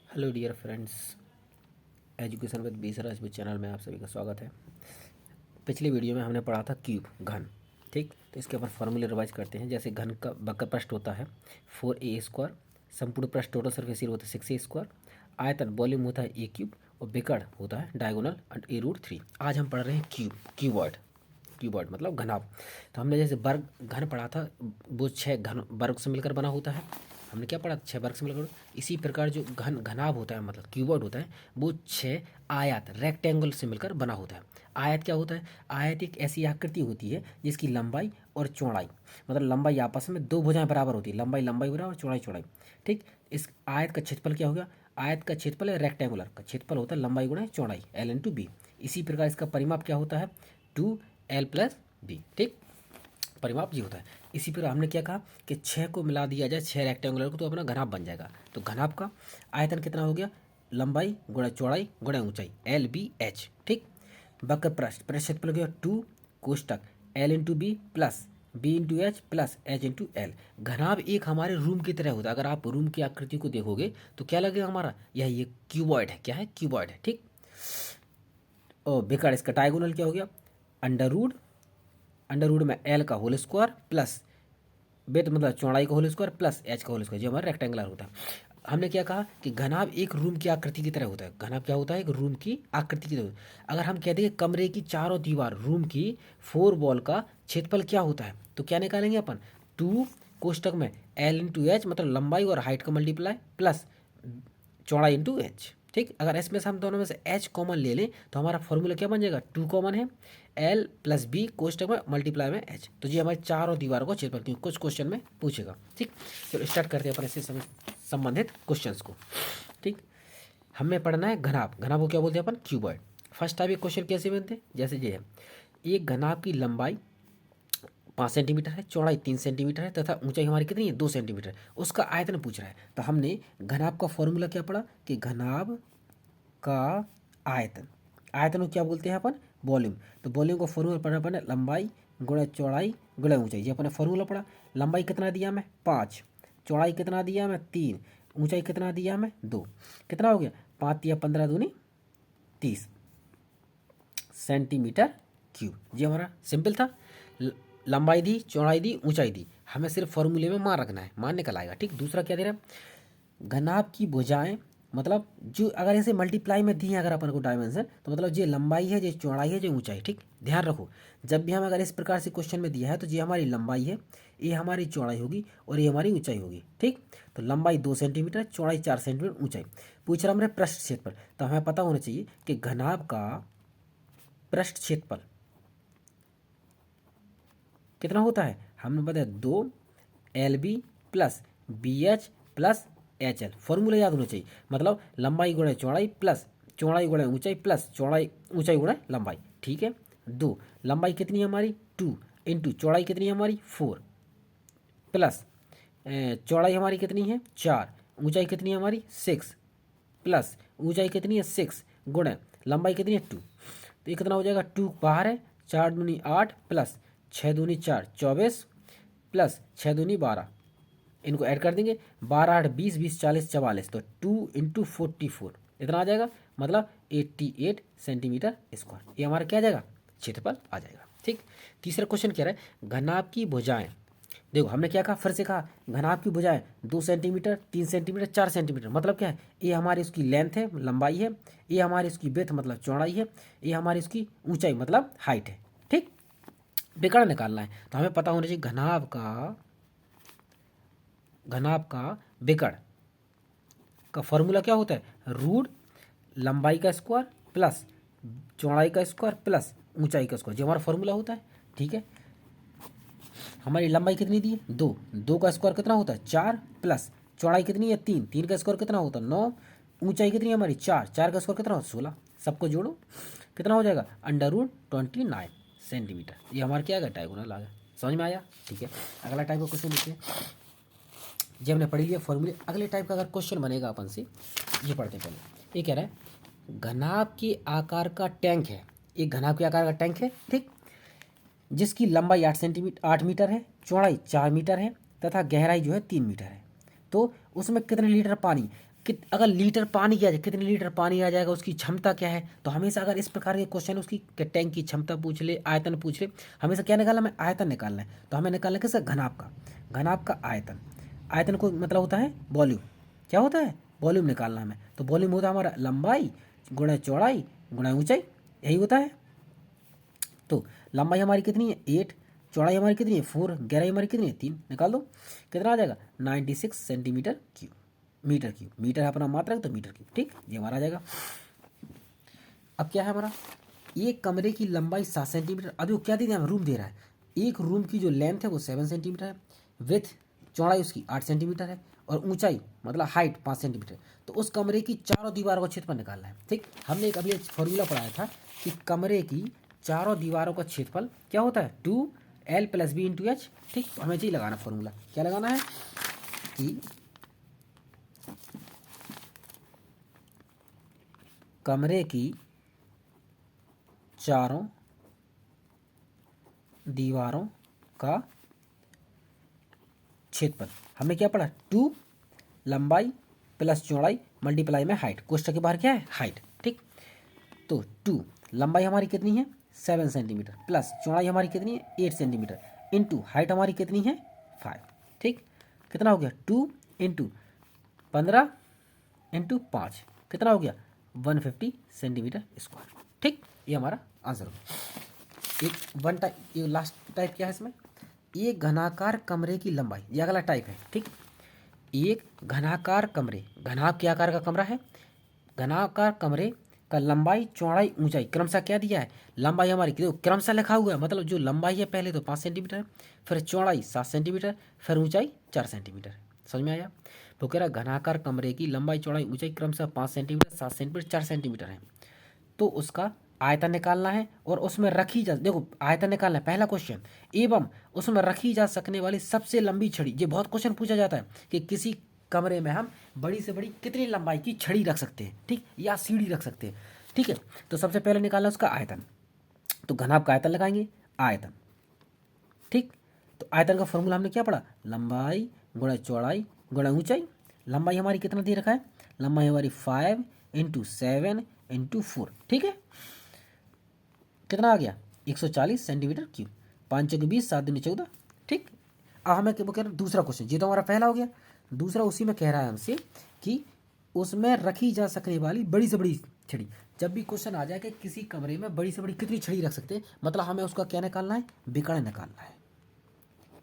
Hello dear friends, education with B Rajput channel में आप सभी का स्वागत है। पिछली वीडियो में हमने पढ़ा था क्यूब घन। ठीक, तो इसके ऊपर फॉर्मूले रिवाइज करते हैं। जैसे घन का वक्र पृष्ठ होता है 4a², संपूर्ण पृष्ठ टोटल सरफेस एरिया होता है 6a², आयतन वॉल्यूम होता है a³ और विकर्ण होता है डायगोनल a√3। आज हम पढ़ रहे हैं क्यूबॉइड। क्यूबॉइड मतलब घनाभ। तो हमने जैसे वर्ग घन पढ़ा था, वो 6 घन वर्ग से मिलकर बना होता है। हमने क्या पढ़ा, 6 वर्ग से मिलकर। इसी प्रकार जो घनाभ होता है मतलब क्यूबॉइड होता है, वो 6 आयत रेक्टेंगल से मिलकर बना होता है। आयत क्या होता है? आयत एक ऐसी आकृति होती है जिसकी लंबाई और चौड़ाई, मतलब लंबाई आपस में दो भुजाएं बराबर होती है, लंबाई लंबाई बराबर और चौड़ाई चौड़ाई। ठीक, इस आयत का क्षेत्रफल क्या होगा? आयत का क्षेत्रफल है, रेक्टेंगुलर का क्षेत्रफल होता है लंबाई गुणा चौड़ाई, L/B। इसी प्रकार इसका परिमाप क्या होता है? 2L+B। ठीक, परिमाप जी होता है। इसी प्रकार हमने क्या कहा कि 6 को मिला दिया जाए, 6 रेक्टेंगुलर को, तो अपना घनाभ बन जाएगा। तो घनाभ का आयतन कितना हो गया? लंबाई गुणा चौड़ाई गुणा ऊंचाई, LBH। ठीक, वक्र पृष्ठ क्षेत्रफल गया 2 कोष्टक L/B plus B/H plus H/L। घनाभ एक हमारे रूम की तरह होता है। अगर आप रूम की आकृति को देखोगे तो क्या लगेगा हमारा? ये क्यूबॉइड है। क्या है? क्यूबॉइड है। ठीक, और विकर्ण इसका डायगोनल क्या हो गया? अंडर रूट में L का होल स्क्वायर प्लस बेट मतलब चौड़ाई का होल स्क्वायर प्लस H का होल स्क्वायर, जो हमारा रेक्टेंगुलर होता है। हमने क्या कहा कि घनाभ एक रूम की आकृति की तरह होता है। घनाभ क्या होता है? एक रूम की आकृति की तरह। अगर हम कहते हैं कमरे की चारों दीवार, रूम की 4 वॉल का क्षेत्रफल क्या होता है, तो क्या निकालेंगे अपन? 2 कोष्टक में L/H मतलब लंबाई और हाइट का मल्टीप्लाई प्लस चौड़ाई इंटू एच। ठीक, अगर इसमें से हम दोनों में से एच कॉमन ले लें तो हमारा फॉर्मूला क्या बन जाएगा? 2 कॉमन है, L+B कोष्टक में मल्टीप्लाई में एच। तो ये हमारी चारों दीवारों को क्षेत्रफल, क्योंकि कुछ क्वेश्चन में पूछेगा। ठीक, चलो स्टार्ट करते हैं अपन इससे संबंधित क्वेश्चंस को। ठीक, हमें पढ़ना है घनाभ। घनाभ को क्या बोलते हैं अपन? क्यूबॉइड। फर्स्ट टाइप एक क्वेश्चन कैसे बनते हैं? जैसे ये है, एक घनाभ की लंबाई 5 सेंटीमीटर है, चौड़ाई 3 सेंटीमीटर है तथा ऊंचाई हमारी कितनी है? 2 सेंटीमीटर। उसका आयतन पूछ रहा है। तो हमने घनाभ का फॉर्मूला क्या पढ़ा कि घनाभ का आयतन, आयतन को क्या बोलते हैं अपन? वॉल्यूम। तो वॉल्यूम का फॉर्मूला पढ़ा अपन ने, लंबाई गुणा चौड़ाई गुणा ऊंचाई। ये अपने फॉर्मूला पढ़ा। लंबाई कितना दिया हमें? 5। चौड़ाई कितना दिया हमें? 3। ऊंचाई कितना दिया हमें? 2। कितना हो गया? 5 या 15 दूनी 30 सेंटीमीटर क्यूब। ये हमारा सिंपल था। लंबाई दी, चौड़ाई दी, ऊंचाई दी, हमें सिर्फ फॉर्मूले में मान रखना है, मान निकल आएगा। ठीक, दूसरा क्या दे रहा है? घनाभ की भुजाएं, मतलब जो अगर ऐसे मल्टीप्लाई में दी है अगर अपन को डायमेंशन, तो मतलब ये लंबाई है, ये चौड़ाई है, ये ऊंचाई। ठीक, ध्यान रखो, जब भी हम अगर इस प्रकार से क्वेश्चन में दिया है तो ये हमारी लंबाई है, ये हमारी चौड़ाई होगी और ये हमारी ऊंचाई होगी। ठीक, तो लंबाई 2 सेंटीमीटर, चौड़ाई 4 सेंटीमीटर, ऊंचाई। पूछ रहा हमारे पृष्ठ क्षेत्रफल, तो हमें पता होना चाहिए कि घनाभ का पृष्ठ क्षेत्रफल कितना होता है? हमने बताया 2LB plus BH plus HL। Formula याद होना चाहिए, मतलब लंबाई गुणे चौड़ाई प्लस चौड़ाई गुणे ऊंचाई प्लस चौड़ाई ऊंचाई गुणे लंबाई। ठीक है, 2 लंबाई कितनी है हमारी? 2 इंटू चौड़ाई कितनी है हमारी? 4 प्लस चौड़ाई हमारी कितनी है? 4। ऊंचाई कितनी है हमारी? 6 प्लस ऊंचाई कितनी है? 6 गुणे लंबाई कितनी है? 2। तो ये कितना हो जाएगा? 2 बाहर है, 4 दूनी 8 प्लस 6 दूनी 4 24 प्लस 6 दूनी 12, इनको ऐड कर देंगे। 12 8 20 20 40 44, तो 2 × 44 इतना आ जाएगा, मतलब 88 सेंटीमीटर स्क्वायर। ये हमारा क्या आ जाएगा? क्षेत्रफल आ जाएगा। ठीक, तीसरा क्वेश्चन कह रहा है घनाभ की भुजाएं। देखो हमने क्या कहा, फिर से कहा, घनाभ की भुजाएं 2 सेंटीमीटर, 3 सेंटीमीटर, 4 सेंटीमीटर। मतलब क्या है? ये हमारी उसकी लेंथ है, लंबाई है, ये हमारी उसकी ब्रेथ मतलब चौड़ाई है, ये हमारी उसकी ऊंचाई मतलब हाइट है। ठीक, विकर्ण निकालना है तो हमें पता होना चाहिए घनाभ का विकर्ण का फॉर्मूला क्या होता है? रूट लंबाई का स्क्वायर प्लस चौड़ाई का स्क्वायर प्लस ऊंचाई का स्क्वायर, जो हमारा फॉर्मूला होता है। ठीक है, हमारी लंबाई कितनी दी है? 2। 2 का स्क्वायर कितना होता है? 4 प्लस चौड़ाई कितनी है? 3। 3 का स्क्वायर कितना होता है? 9। ऊंचाई कितनी है हमारी? 4। 4 का स्क्वायर कितना होता है? 16। सबको जोड़ो, कितना हो जाएगा? √29 सेंटीमीटर। ये हमारा क्या आएगा? डायगोनल आ गया। समझ में आया? ठीक है, अगला टाइप का क्वेश्चन देखते हैं। जब हमने पढ़ लिया फॉर्मूले, अगले टाइप का अगर क्वेश्चन बनेगा अपन से, ये पढ़ते हैं पहले। ये कह रहा है घनाभ के आकार का टैंक है। एक घनाभ के आकार का टैंक है, ठीक, जिसकी लंबाई 8 मीटर है, चौड़ाई 4 मीटर है तथा गहराई जो है 3 मीटर है। तो उसमें कितने लीटर पानी, अगर लीटर पानी क्या जाए, कितने लीटर पानी आ जाएगा, उसकी क्षमता क्या है। तो हमेशा अगर इस प्रकार के क्वेश्चन उसकी टैंक की क्षमता पूछ ले, आयतन पूछ ले, हमेशा क्या निकालना, हमें आयतन निकालना है। तो हमें निकालना है किसका, घनाभ का आयतन। आयतन को मतलब होता है वॉल्यूम, क्या होता है, वॉल्यूम निकालना हमें। तो वॉल्यूम होता है हमारा लंबाई गुणा चौड़ाई गुणा ऊंचाई, यही होता है। तो लंबाई हमारी कितनी है 8, चौड़ाई हमारी कितनी है 4, गहराई हमारी कितनी है 3, निकाल दो कितना आ जाएगा 96 centimetre cube, metre cube, metre है अपना मात्रा तो मीटर क्यूब, ठीक, ये हमारा आ जाएगा। अब क्या है हमारा, एक कमरे की लंबाई 7 सेंटीमीटर। अभी वो क्या दे दिया, रूम दे रहा है। एक रूम की जो लेंथ है वो 7 सेंटीमीटर है, विथ चौड़ाई उसकी 8 सेंटीमीटर है, और ऊंचाई मतलब हाइट 5 सेंटीमीटर। तो उस कमरे की चारों दीवारों का क्षेत्रफल निकालना है, ठीक। हमने एक अभी फॉर्मूला पढ़ाया था कि कमरे की चारों दीवारों का क्षेत्रफल क्या होता है 2L + B × H, ठीक। तो हमें यही लगाना फॉर्मूला, क्या लगाना है कि कमरे की चारों दीवारों का क्षेत्रफल, हमने क्या पढ़ा 2 लंबाई प्लस चौड़ाई मल्टीप्लाई में हाइट, कोष्ठक के बाहर क्या है हाइट, ठीक। तो 2 लंबाई हमारी कितनी है 7 सेंटीमीटर, प्लस चौड़ाई हमारी कितनी है 8 सेंटीमीटर, इंटू हाइट हमारी कितनी है 5, ठीक। कितना हो गया 2 × 15 × 5, कितना हो गया 150 सेंटीमीटर स्क्वायर, ठीक। ये हमारा आंसर होगा। एक लास्ट टाइप क्या है इसमें, एक घनाकार कमरे की लंबाई, ये अगला टाइप है, ठीक। एक घनाकार कमरे, घनाभ के आकार का कमरा है, घनाकार कमरे का लंबाई चौड़ाई ऊंचाई क्रमशः क्या दिया है, लंबाई हमारी देखो क्रमशः लिखा हुआ है, मतलब जो लंबाई है पहले तो 5 सेंटीमीटर है, फिर चौड़ाई 7 सेंटीमीटर, फिर ऊंचाई 4 सेंटीमीटर, समझ में आया। वो कह रहा है घनाकार कमरे की लंबाई चौड़ाई ऊंचाई क्रमशः 5 सेंटीमीटर 7 सेंटीमीटर 4 सेंटीमीटर है। तो उसका आयतन निकालना है, और उसमें रखी जा, देखो आयतन निकालना है पहला क्वेश्चन, एवं उसमें रखी जा सकने वाली सबसे लंबी छड़ी। ये बहुत क्वेश्चन पूछा जाता है कि किसी कमरे में हम बड़ी से बड़ी कितनी लंबाई की छड़ी रख सकते हैं, ठीक, या सीढ़ी रख सकते हैं, ठीक है। तो सबसे पहले निकालना है उसका आयतन, तो घनाभ का आयतन लगाएंगे, आयतन, ठीक। तो आयतन का फॉर्मूला हमने क्या पढ़ा, लंबाई गुणा चौड़ाई गुणा ऊंचाई। लंबाई हमारी कितना दे रखा है, लंबाई हमारी 5 × 7 × 4, ठीक है। कितना आ गया 140 सेंटीमीटर क्यूब, 5 × 20 7 × 14, ठीक। अब हमें वो कह रहे हैं दूसरा क्वेश्चन, ये तो हमारा पहला हो गया, दूसरा उसी में कह रहा है हमसे कि उसमें रखी जा सकने वाली बड़ी से बड़ी छड़ी। जब भी क्वेश्चन आ जाए कि किसी कमरे में बड़ी से बड़ी कितनी छड़ी रख सकते हैं, मतलब हमें उसका क्या निकालना है, विकर्ण निकालना है।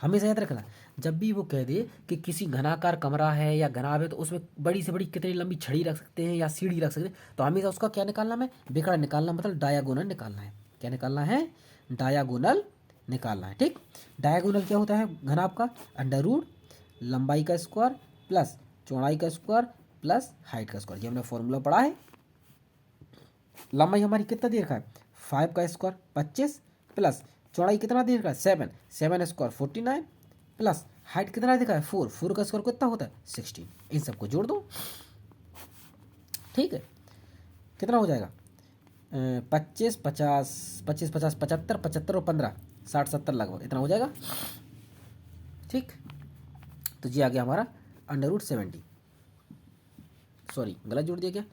हमेशा याद रखना, जब भी वो कह दे कि किसी घनाकार कमरा है या घनाभ है, तो उसमें बड़ी से बड़ी कितनी लंबी छड़ी रख सकते हैं या सीढ़ी रख सकते हैं, तो हमेशा उसका क्या निकालना है, विकर्ण निकालना, मतलब डायगोनल निकालना है। क्या निकालना है, डायगोनल निकालना है, ठीक। डायगोनल क्या होता है घनाभ का, √ लंबाई का स्क्वायर प्लस चौड़ाई का स्क्वायर प्लस हाइट का स्क्वायर, ये हमने फॉर्मूला पढ़ा है। लंबाई हमारी कितना दे रखा है 5 का स्क्वायर 25, प्लस चौड़ाई कितना दे रखा है 7, 7 स्क्वायर 49, प्लस हाइट कितना देखा है 4, 4 का स्क्वायर कितना होता है 16, इन सबको जोड़ दो, ठीक है। कितना हो जाएगा 25 50 25 50 75 75 और 15 60 70 लगभग इतना हो जाएगा, ठीक। तो ये आ गया हमारा √70, सॉरी गलत जोड़ दिया क्या,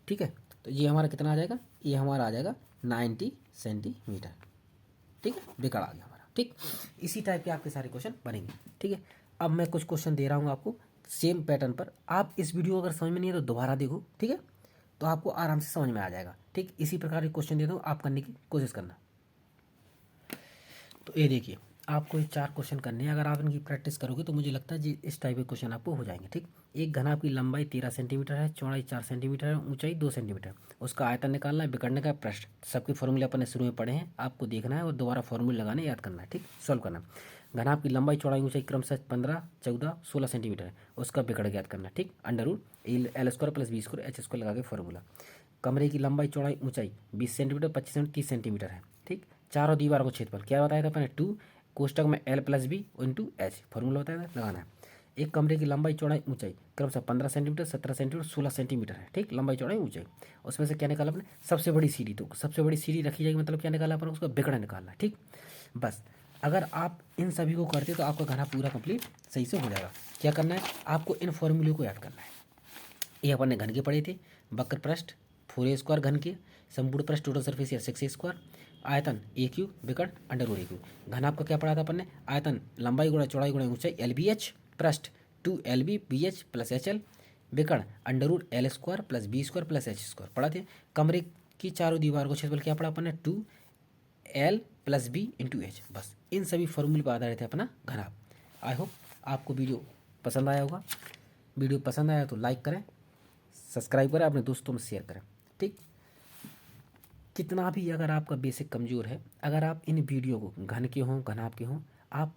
ठीक है। तो ये हमारा कितना आ जाएगा, ये हमारा आ जाएगा 90 सेंटीमीटर, ठीक है, विकर्ण आ गया हमारा, ठीक। इसी टाइप के आपके सारे क्वेश्चन बनेंगे, ठीक है। अब मैं कुछ क्वेश्चन दे रहा हूँ आपको सेम पैटर्न पर, आप इस वीडियो अगर समझ में नहीं है तो दोबारा देखो, ठीक है, तो आपको आराम से समझ में आ जाएगा, ठीक। इसी प्रकार के क्वेश्चन देता हूँ, आप करने की कोशिश करना। तो ये देखिए आपको ये 4 क्वेश्चन करने हैं, अगर आप इनकी प्रैक्टिस करोगे तो मुझे लगता है जी इस टाइप के क्वेश्चन आपको हो जाएंगे, ठीक। एक घनाभ की लंबाई 13 सेंटीमीटर है, चौड़ाई 4 सेंटीमीटर है, ऊंचाई 2 सेंटीमीटर, उसका आयतन निकालना है, विकर्ण का प्रश्न, सबके फॉर्मूले अपन ने शुरू में पढ़े हैं, आपको देखना है और दोबारा फॉर्मूले लगाने याद करना है, ठीक, सॉल्व करना। घनाभ की लंबाई चौड़ाई ऊंचाई क्रमशः 15 14 16 सेंटीमीटर है, उसका विकर्ण ज्ञात करना, ठीक। √L² + B² H² लगा के फॉर्मूला। कमरे की लंबाई चौड़ाई ऊंचाई 20 सेंटीमीटर 25 सेंटीमीटर 30 सेंटीमीटर है, ठीक। चारों दीवारों को क्षेत्रफल क्या बताया था अपने 2 कोष्टक में L + B × H फॉर्मूला बताया था, लगाना है। एक कमरे की लंबाई चौड़ाई ऊंचाई क्रमशः 15 सेंटीमीटर 17 सेंटीमीटर 16 सेंटीमीटर है, ठीक, लंबाई चौड़ाई ऊंचाई। उसमें से क्या निकाला अपने सबसे बड़ी सीढ़ी, तो सबसे बड़ी सीढ़ी रखी जाएगी, मतलब क्या निकाला अपन उसका विकर्ण निकालना है, ठीक। बस अगर आप इन सभी को करते तो आपका घना पूरा कंप्लीट सही से हो जाएगा। क्या करना है, आपको इन फॉर्मूले को याद करना है। ये अपन ने घन के पढ़े थे, वक्र पृष्ठ 4a² घन के, संपूर्ण पृष्ठ टोटल सरफेस एरिया 6a², आयतन a क्यूब विकर्ण अंडर रूट a क्यूब। घन आपका क्या पढ़ा था अपन ने, आयतन लंबाई गुणा चौड़ाई गुणा ऊंचाई LBH, पृष्ठ 2LB/BH प्लस HL, विकर्ण under root L² plus B² plus H² पढ़ा थे। कमरे की चारों दीवार को क्षेत्रफल क्या पढ़ा अपन ने, 2L plus B into H। बस इन सभी फॉर्मूले पर आधारित है अपना घनाभ। आई होप आपको वीडियो पसंद आया होगा। वीडियो पसंद आया तो लाइक करें, सब्सक्राइब करें, अपने दोस्तों में शेयर करें। ठीक, कितना भी अगर आपका बेसिक कमज़ोर है, अगर आप इन वीडियो को घन के हों घनाभ के हों, आप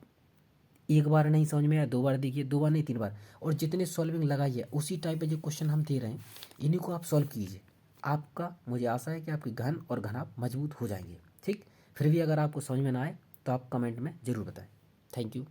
एक बार नहीं समझ में आया 2 बार देखिए, 2 बार नहीं 3 बार, और जितने सॉल्विंग लगाइए उसी टाइप के जो क्वेश्चन हम दे रहे हैं इन्हीं को आप सॉल्व कीजिए। आपका मुझे आशा है कि आपके घन और घनाभ मजबूत हो जाएंगे। ठीक, फिर भी अगर आपको समझ में ना आए तो आप कमेंट में ज़रूर बताएं। Thank you.